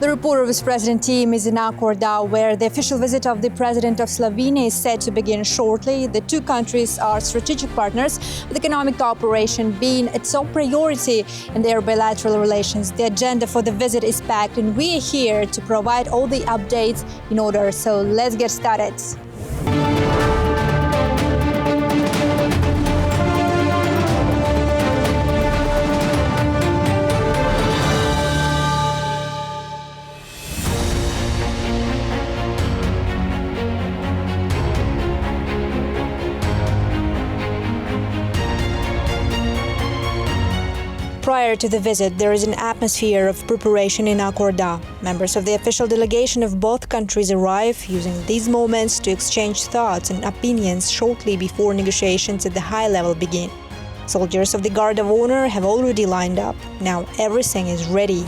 The reporter's president team is in Akorda, where the official visit of the president of Slovenia is set to begin shortly. The two countries are strategic partners, with economic cooperation being a top priority in their bilateral relations. The agenda for the visit is packed, and we are here to provide all the updates in order. So let's get started. Prior to the visit, there is an atmosphere of preparation in Akorda. Members of the official delegation of both countries arrive, using these moments to exchange thoughts and opinions shortly before negotiations at the high level begin. Soldiers of the Guard of Honor have already lined up. Now everything is ready.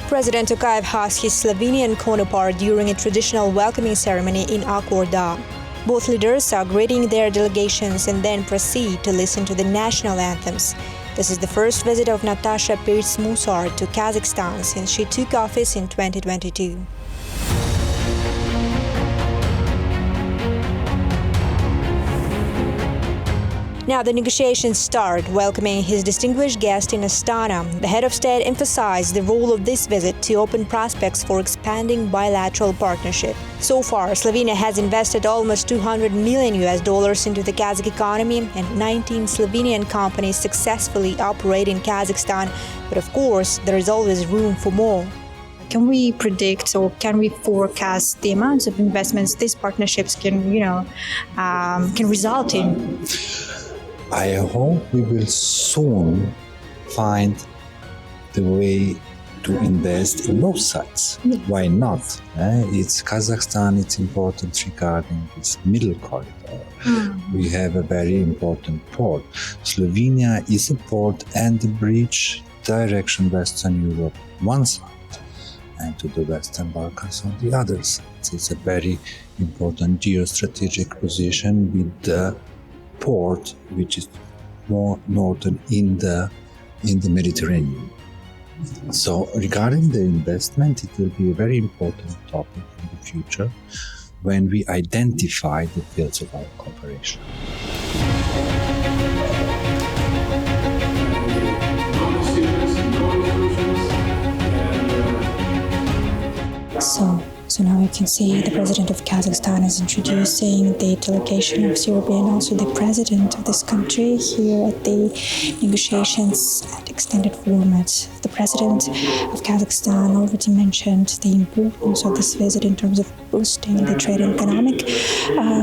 President Tokayev has his Slovenian counterpart during a traditional welcoming ceremony in Akorda. Both leaders are greeting their delegations and then proceed to listen to the national anthems. This is the first visit of Nataša Pirc Musar to Kazakhstan since she took office in 2022. Now the negotiations start, welcoming his distinguished guest in Astana. The head of state emphasized the role of this visit to open prospects for expanding bilateral partnership. So far, Slovenia has invested almost $200 million into the Kazakh economy, and 19 Slovenian companies successfully operate in Kazakhstan. But of course, there is always room for more. Can we predict or can we forecast the amounts of investments these partnerships can result in? I hope we will soon find the way to invest in both sides. Yeah. Why not? It's Kazakhstan, it's important regarding this middle corridor. We have a very important port. Slovenia is a port and a bridge direction Western Europe one side and to the Western Balkans on the other side. It's a very important geostrategic position with the port, which is more northern in the Mediterranean. So regarding the investment, it will be a very important topic in the future when we identify the fields of our cooperation. So now you can see the president of Kazakhstan is introducing the delegation of Serbia and also the president of this country here at the negotiations at extended format. The president of Kazakhstan already mentioned the importance of this visit in terms of boosting the trade and economic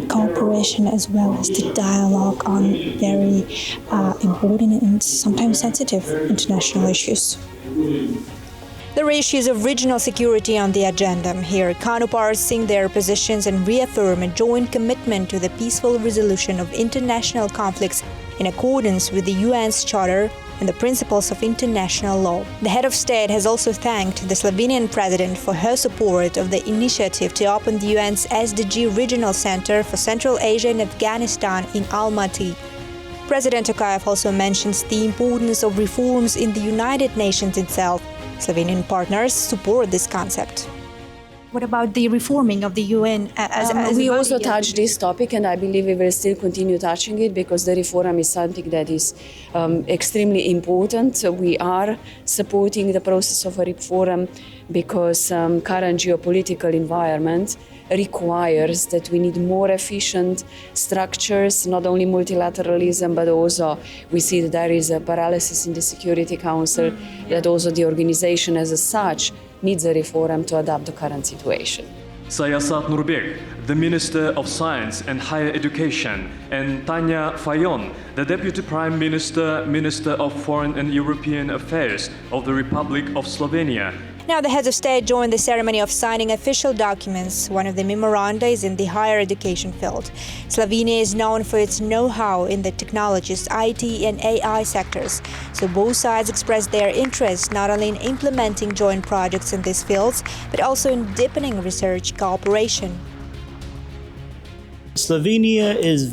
cooperation, as well as the dialogue on very important and sometimes sensitive international issues. There are issues of regional security on the agenda. Here, counterparts sing their positions and reaffirm a joint commitment to the peaceful resolution of international conflicts in accordance with the UN's Charter and the principles of international law. The head of state has also thanked the Slovenian president for her support of the initiative to open the UN's SDG Regional Center for Central Asia and Afghanistan in Almaty. President Tokayev also mentions the importance of reforms in the United Nations itself. Slovenian partners support this concept. What about the reforming of the UN as we also touched this topic, and I believe we will still continue touching it because the reform is something that is extremely important. So we are supporting the process of a reform because current geopolitical environment requires that we need more efficient structures, not only multilateralism, but also we see that there is a paralysis in the Security Council, that also the organization as such needs a reform to adapt the current situation. Sayasat Nurbek, the Minister of Science and Higher Education, and Tanya Fayon, the Deputy Prime Minister, Minister of Foreign and European Affairs of the Republic of Slovenia, Now, the heads of state joined the ceremony of signing official documents. One of the memoranda is in the higher education field. Slovenia is known for its know-how in the technologies, IT and AI sectors. So both sides expressed their interest not only in implementing joint projects in these fields, but also in deepening research cooperation. Slovenia is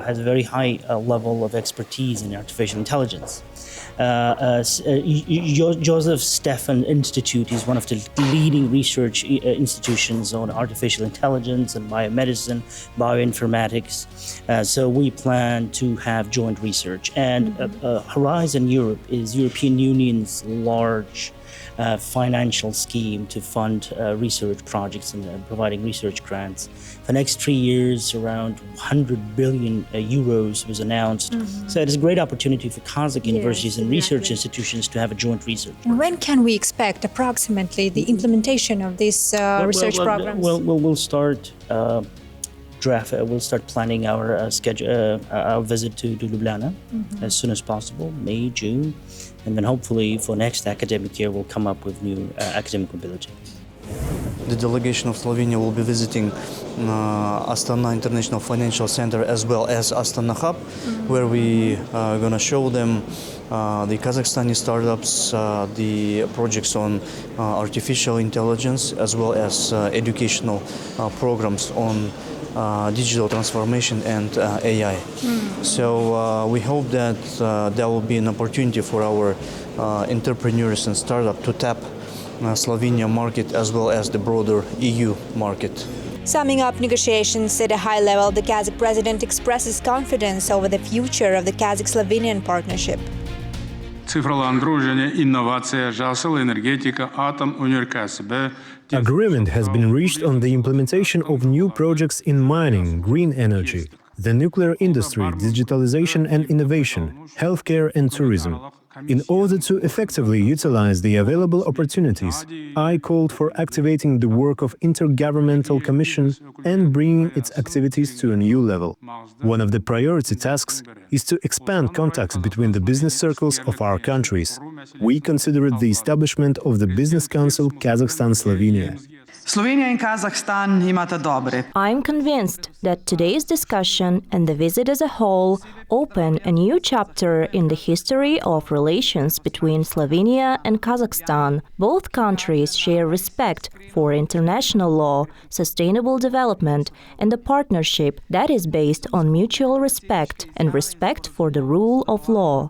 has a very high level of expertise in artificial intelligence. Joseph Stefan Institute is one of the leading research institutions on artificial intelligence and biomedicine, bioinformatics. So we plan to have joint research. And Horizon Europe is European Union's large financial scheme to fund research projects and providing research grants. For the next 3 years, around 100 billion euros was announced. So it is a great opportunity for Kazakh universities and research institutions to have a joint research. When can we expect approximately the implementation of these research programs? We'll start we'll start planning our schedule, our visit to Ljubljana as soon as possible, May, June, and then hopefully for next academic year we'll come up with new academic mobility. The delegation of Slovenia will be visiting Astana International Financial Center as well as Astana Hub, where we are going to show them the Kazakhstani startups, the projects on artificial intelligence, as well as educational programs on digital transformation and AI. So we hope that there will be an opportunity for our entrepreneurs and startups to tap Slovenia market as well as the broader EU market. Summing up negotiations at a high level, the Kazakh president expresses confidence over the future of the Kazakh-Slovenian partnership. Agreement has been reached on the implementation of new projects in mining, green energy, the nuclear industry, digitalization and innovation, healthcare and tourism. In order to effectively utilize the available opportunities, I called for activating the work of Intergovernmental Commission and bringing its activities to a new level. One of the priority tasks is to expand contacts between the business circles of our countries. We considered the establishment of the Business Council Kazakhstan-Slovenia. I'm convinced that today's discussion and the visit as a whole open a new chapter in the history of relations between Slovenia and Kazakhstan. Both countries share respect for international law, sustainable development, and a partnership that is based on mutual respect and respect for the rule of law.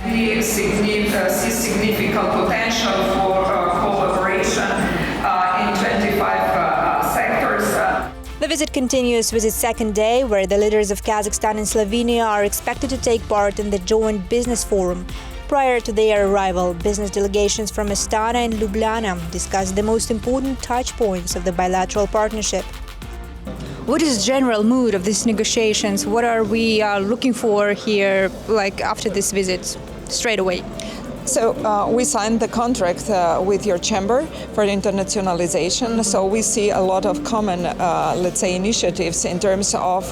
We see significant potential for collaboration in 25 sectors. The visit continues with its second day, where the leaders of Kazakhstan and Slovenia are expected to take part in the joint business forum. Prior to their arrival, business delegations from Astana and Ljubljana discussed the most important touch points of the bilateral partnership. What is the general mood of these negotiations? What are we looking for here, after this visit, straight away? So we signed the contract with your chamber for internationalization. So we see a lot of common, initiatives in terms of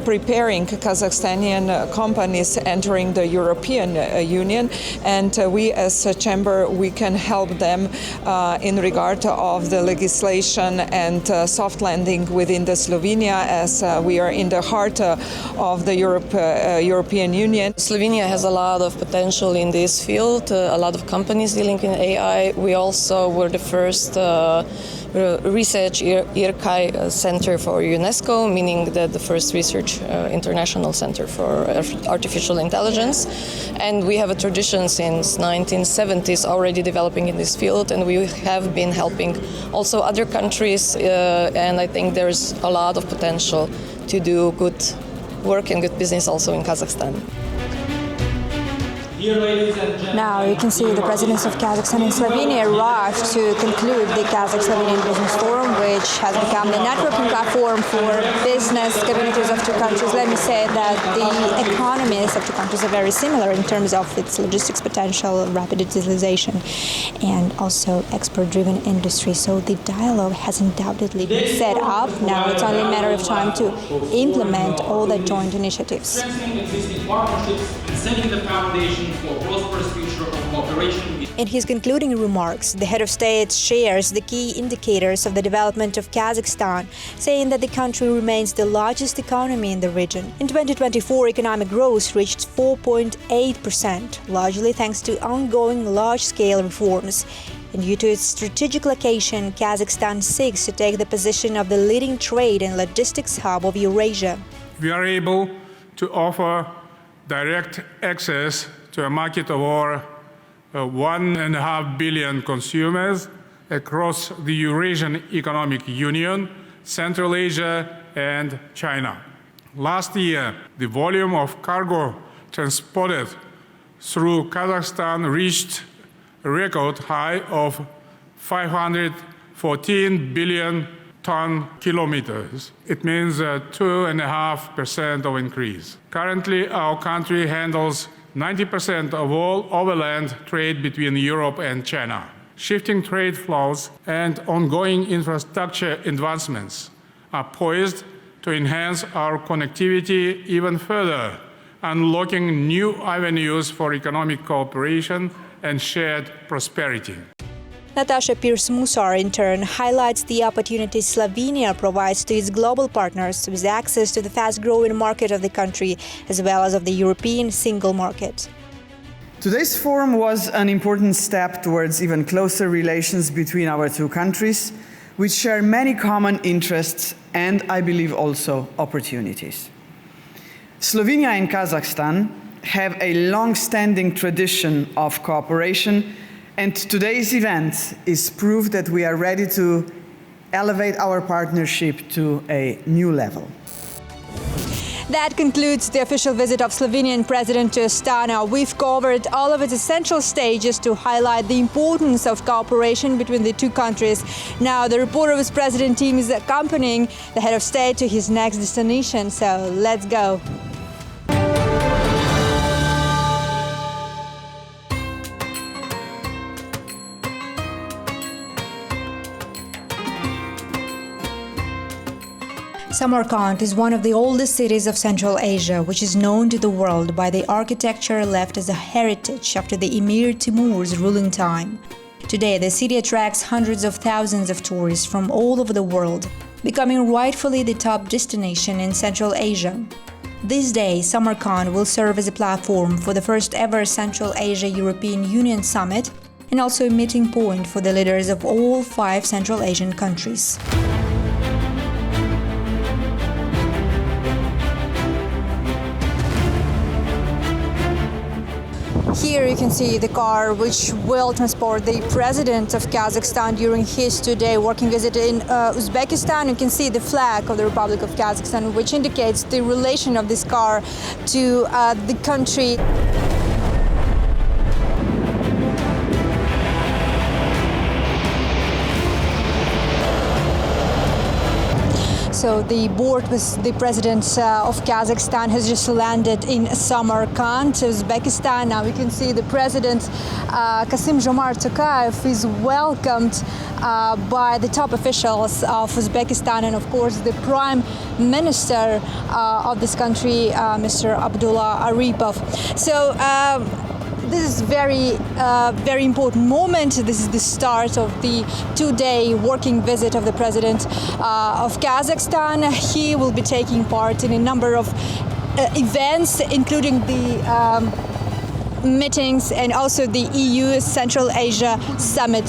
preparing Kazakhstani companies entering the European Union. And we as a chamber, we can help them in regard of the legislation and soft landing within the Slovenia, as we are in the heart of the European Union. Slovenia has a lot of potential in this field. A lot of companies dealing in AI. We also were the first research IRCAI center for UNESCO, meaning the first research international center for artificial intelligence. And we have a tradition since 1970s already developing in this field, and we have been helping also other countries, and I think there's a lot of potential to do good work and good business also in Kazakhstan. Now you can see the presidents of Kazakhstan and Slovenia arrived to conclude the Kazakh-Slovenian Business Forum, which has become the networking platform for business communities of two countries. Let me say that the economies of two countries are very similar in terms of its logistics potential, rapid digitalization, and also export-driven industry. So the dialogue has undoubtedly been set up. Now it's only a matter of time to implement all the joint initiatives. Setting the foundation for a prosperous future of cooperation. In his concluding remarks, the head of state shares the key indicators of the development of Kazakhstan, saying that the country remains the largest economy in the region. In 2024, economic growth reached 4.8%, largely thanks to ongoing large-scale reforms. And due to its strategic location, Kazakhstan seeks to take the position of the leading trade and logistics hub of Eurasia. We are able to offer direct access to a market of over 1.5 billion consumers across the Eurasian Economic Union, Central Asia and China. Last year, the volume of cargo transported through Kazakhstan reached a record high of 514 billion ton-kilometers. It means a 2.5% of increase. Currently, our country handles 90% of all overland trade between Europe and China. Shifting trade flows and ongoing infrastructure advancements are poised to enhance our connectivity even further, unlocking new avenues for economic cooperation and shared prosperity. Nataša Pirc Musar, in turn, highlights the opportunities Slovenia provides to its global partners with access to the fast-growing market of the country, as well as of the European single market. Today's forum was an important step towards even closer relations between our two countries, which share many common interests and, I believe, also opportunities. Slovenia and Kazakhstan have a long-standing tradition of cooperation, and today's event is proof that we are ready to elevate our partnership to a new level. That concludes the official visit of Slovenian President to Astana. We've covered all of its essential stages to highlight the importance of cooperation between the two countries. Now, the Report Office President team is accompanying the head of state to his next destination, so let's go. Samarkand is one of the oldest cities of Central Asia, which is known to the world by the architecture left as a heritage after the Emir Timur's ruling time. Today, the city attracts hundreds of thousands of tourists from all over the world, becoming rightfully the top destination in Central Asia. This day, Samarkand will serve as a platform for the first ever Central Asia-European Union summit and also a meeting point for the leaders of all 5 Central Asian countries. Here you can see the car which will transport the President of Kazakhstan during his 2-day working visit in Uzbekistan. You can see the flag of the Republic of Kazakhstan, which indicates the relation of this car to the country. So the board with the President of Kazakhstan has just landed in Samarkand, Uzbekistan. Now we can see the President Kassym-Jomart Tokayev is welcomed by the top officials of Uzbekistan and, of course, the Prime Minister of this country, Mr. Abdullah Aripov. So this is very important moment. This is the start of the 2-day working visit of the President of Kazakhstan. He will be taking part in a number of events, including the meetings and also the EU Central Asia Summit.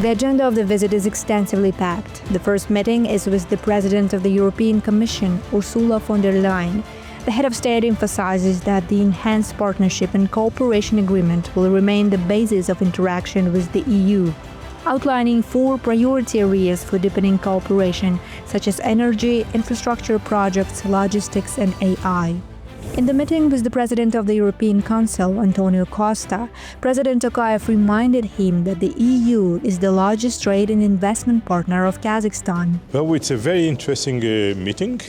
The agenda of the visit is extensively packed. The first meeting is with the President of the European Commission, Ursula von der Leyen. The head of state emphasizes that the enhanced partnership and cooperation agreement will remain the basis of interaction with the EU, outlining 4 priority areas for deepening cooperation, such as energy, infrastructure projects, logistics and AI. In the meeting with the President of the European Council, Antonio Costa, President Tokayev reminded him that the EU is the largest trade and investment partner of Kazakhstan. Well, it's a very interesting meeting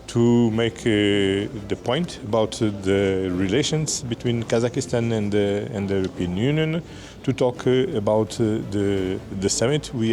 to make the point about the relations between Kazakhstan and the European Union, to talk about the summit we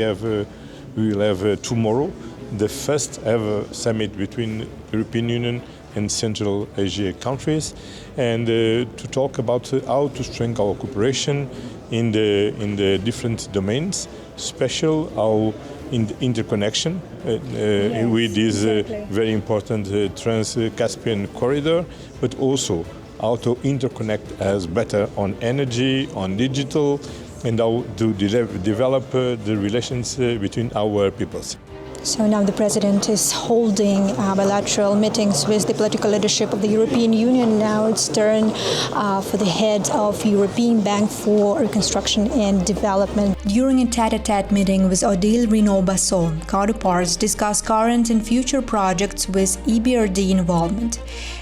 will have tomorrow, the first ever summit between European Union and Central Asia countries, and to talk about how to strengthen our cooperation in the different domains, special how in the interconnection with this very important trans-Caspian corridor, but also how to interconnect us better on energy, on digital, and how to develop the relations between our peoples. So now the President is holding bilateral meetings with the political leadership of the European Union. Now it's turn for the head of European Bank for Reconstruction and Development. During a tete-a-tete meeting with Odile Renaud-Basson, counterparts discussed current and future projects with EBRD involvement.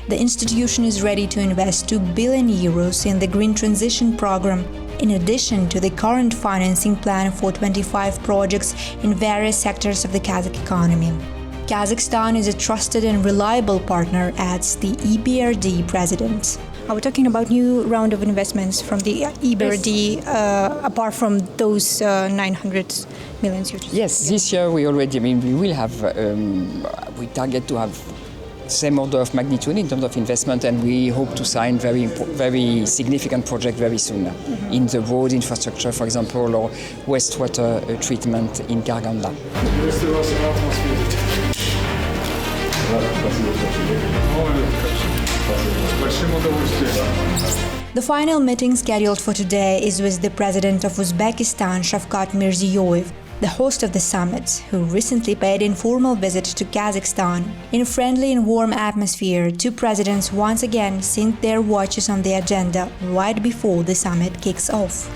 The institution is ready to invest 2 billion euros in the Green Transition Program, in addition to the current financing plan for 25 projects in various sectors of the Kazakh economy. Kazakhstan is a trusted and reliable partner, adds the EBRD president. Are we talking about new round of investments from the EBRD, apart from those 900 million euros? Yes, this year we already, we will have, we target to have same order of magnitude in terms of investment, and we hope to sign very significant project very soon in the road infrastructure, for example, or wastewater treatment in Karganda. The final meeting scheduled for today is with the President of Uzbekistan, Shavkat Mirziyoyev, the host of the summit, who recently paid an informal visit to Kazakhstan. In a friendly and warm atmosphere, two presidents once again synced their watches on the agenda right before the summit kicks off.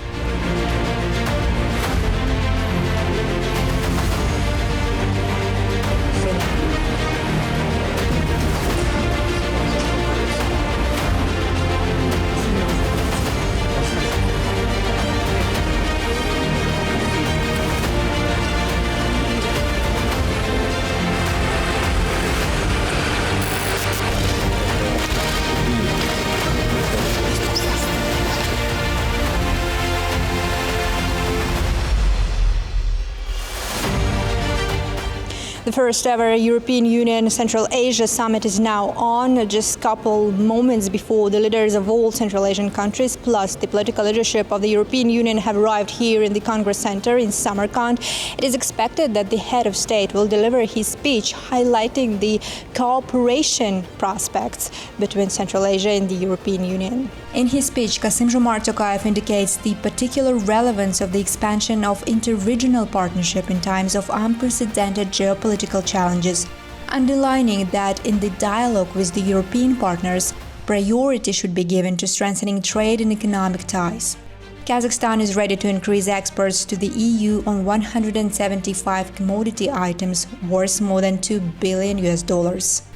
The first ever European Union Central Asia Summit is now on, just a couple moments before the leaders of all Central Asian countries, plus the political leadership of the European Union, have arrived here in the Congress Center in Samarkand. It is expected that the head of state will deliver his speech highlighting the cooperation prospects between Central Asia and the European Union. In his speech, Kassym-Jomart Tokayev indicates the particular relevance of the expansion of inter-regional partnership in times of unprecedented geopolitical challenges, underlining that in the dialogue with the European partners, priority should be given to strengthening trade and economic ties. Kazakhstan is ready to increase exports to the EU on 175 commodity items worth more than $2 billion.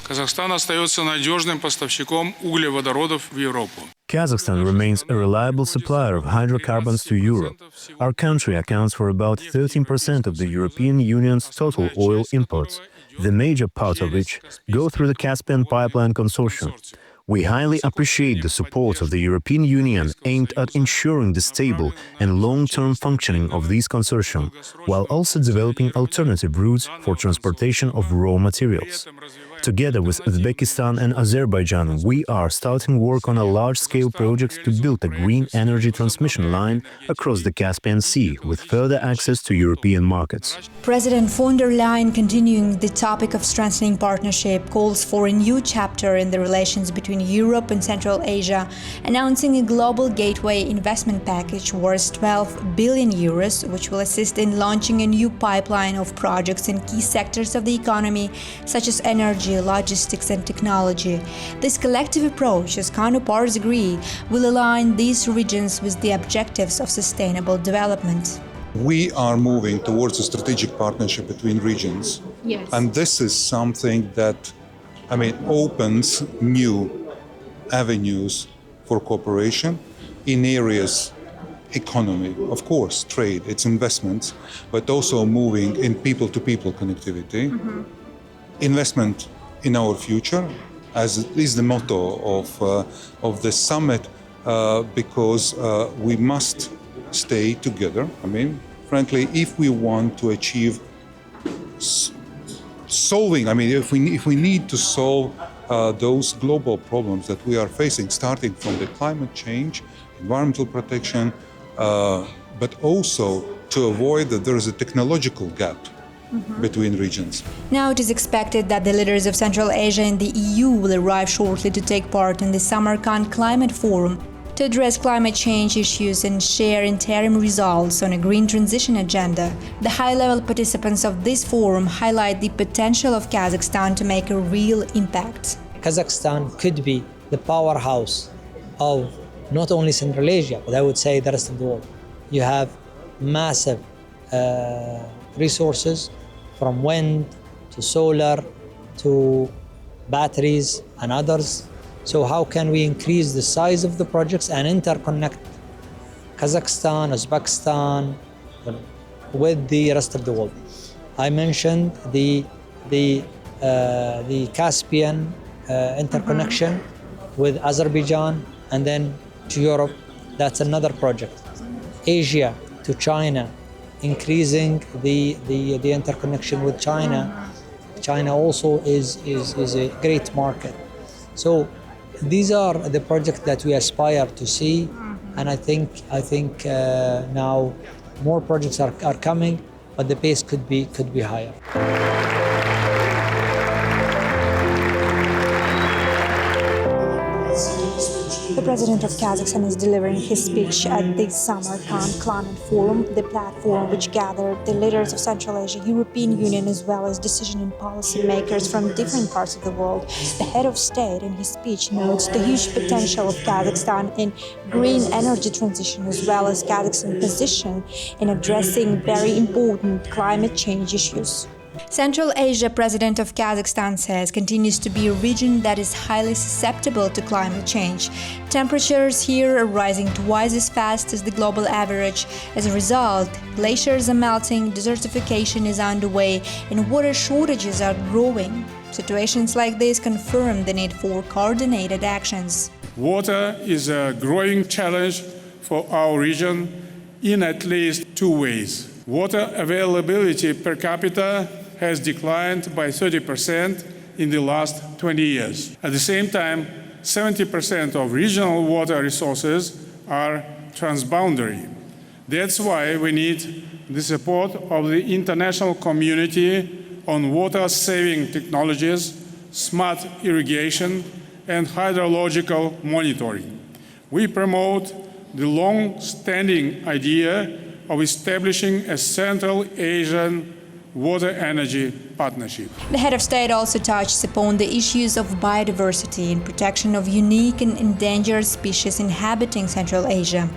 Казахстан остается надежным поставщиком углеводородов в Европу. Kazakhstan remains a reliable supplier of hydrocarbons to Europe. Our country accounts for about 13% of the European Union's total oil imports, the major part of which go through the Caspian Pipeline Consortium. We highly appreciate the support of the European Union aimed at ensuring the stable and long-term functioning of this consortium, while also developing alternative routes for transportation of raw materials. Together with Uzbekistan and Azerbaijan, we are starting work on a large-scale project to build a green energy transmission line across the Caspian Sea with further access to European markets. President von der Leyen, continuing the topic of strengthening partnership, calls for a new chapter in the relations between Europe and Central Asia, announcing a global gateway investment package worth 12 billion euros, which will assist in launching a new pipeline of projects in key sectors of the economy, such as energy, logistics and technology. This collective approach, as counterparts agree, will align these regions with the objectives of sustainable development. We are moving towards a strategic partnership between regions. Yes. And this is something that, opens new avenues for cooperation in areas, economy, of course, trade, it's investments, but also moving in people-to-people connectivity, investment in our future, as is the motto of the summit, because we must stay together. I mean, frankly, if we want to achieve solving, I mean, if we need to solve those global problems that we are facing, starting from the climate change, environmental protection, but also to avoid that there is a technological gap between regions. Now it is expected that the leaders of Central Asia and the EU will arrive shortly to take part in the Samarkand Climate Forum to address climate change issues and share interim results on a green transition agenda. The high-level participants of this forum highlight the potential of Kazakhstan to make a real impact. Kazakhstan could be the powerhouse of not only Central Asia, but I would say the rest of the world. You have massive resources, from wind to solar to batteries and others. So how can we increase the size of the projects and interconnect Kazakhstan, Uzbekistan with the rest of the world? I mentioned the Caspian interconnection with Azerbaijan and then to Europe. That's another project. Asia to China, increasing the interconnection with China. China also is a great market. So these are the projects that we aspire to see, and I think now more projects are coming, but the pace could be higher. The President of Kazakhstan is delivering his speech at the Samarkand Climate Forum, the platform which gathered the leaders of Central Asia, European Union, as well as decision and policy makers from different parts of the world. The head of state in his speech notes the huge potential of Kazakhstan in green energy transition, as well as Kazakhstan's position in addressing very important climate change issues. Central Asia, President of Kazakhstan says, continues to be a region that is highly susceptible to climate change. Temperatures here are rising twice as fast as the global average. As a result, glaciers are melting, desertification is underway, and water shortages are growing. Situations like this confirm the need for coordinated actions. Water is a growing challenge for our region in at least two ways. Water availability per capita has declined by 30% in the last 20 years. At the same time, 70% of regional water resources are transboundary. That's why we need the support of the international community on water-saving technologies, smart irrigation, and hydrological monitoring. We promote the long-standing idea of establishing a Central Asian water energy partnership. The head of state also touched upon the issues of biodiversity and protection of unique and endangered species inhabiting Central Asia.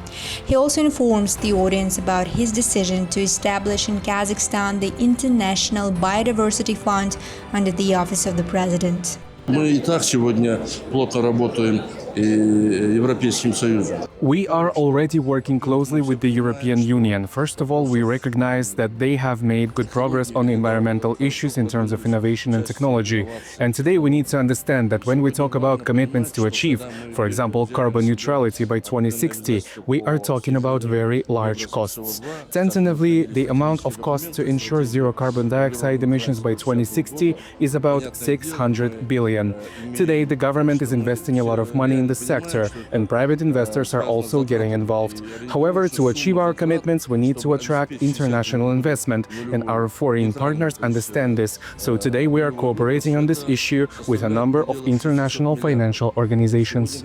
He also informs the audience about his decision to establish in Kazakhstan the International Biodiversity Fund under the Office of the President. Мы и так сегодня плотно работаем с Европейским Союзом. We are already working closely with the European Union. First of all, we recognize that they have made good progress on environmental issues in terms of innovation and technology. And today we need to understand that when we talk about commitments to achieve, for example, carbon neutrality by 2060, we are talking about very large costs. Tentatively, the amount of costs to ensure zero carbon dioxide emissions by 2060 is about 600 billion. Today, the government is investing a lot of money in the sector, and private investors are also getting involved. However, to achieve our commitments, we need to attract international investment, and our foreign partners understand this. So today we are cooperating on this issue with a number of international financial organizations.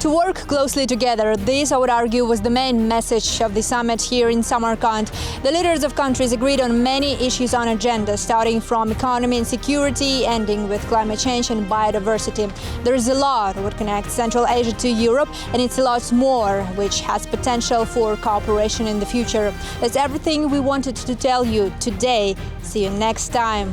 to work closely together. This, I would argue, was the main message of the summit here in Samarkand. The leaders of countries agreed on many issues on agenda, starting from economy and security, ending with climate change and biodiversity. There is a lot what connects Central Asia to Europe, and it's a lot more which has potential for cooperation in the future. That's everything we wanted to tell you today. See you next time.